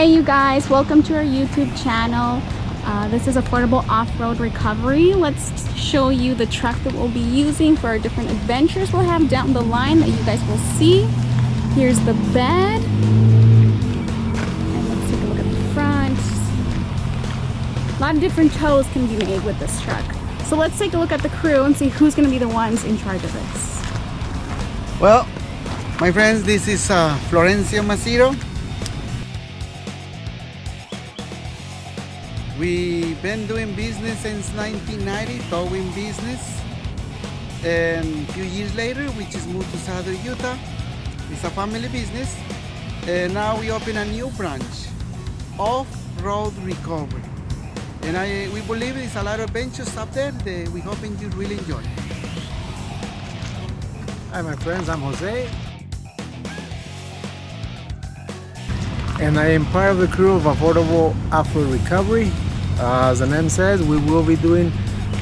Hey you guys, welcome to our YouTube channel. This is Affordable Off-Road Recovery. Let's show you the truck that we'll be using for our different adventures we'll have down the line that you guys will see. Here's the bed. And let's take a look at the front. A lot of different tows can be made with this truck. So let's take a look at the crew and see who's going to be the ones in charge of this. Well, my friends, this is Florencio Maciro. We've been doing business since 1990, towing business. And a few years later, we just moved to Southern Utah. It's a family business. And now we open a new branch, Off-Road Recovery. And we believe there's a lot of adventures up there that we're hoping you really enjoy. Hi my friends, I'm Jose. And I am part of the crew of Affordable Off-Road Recovery. As the name says, we will be doing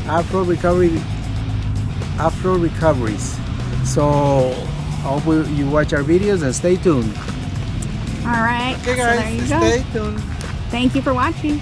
off-road recoveries. So I hope you watch our videos and stay tuned. All right, Okay so there guys, you go. stay tuned. Thank you for watching.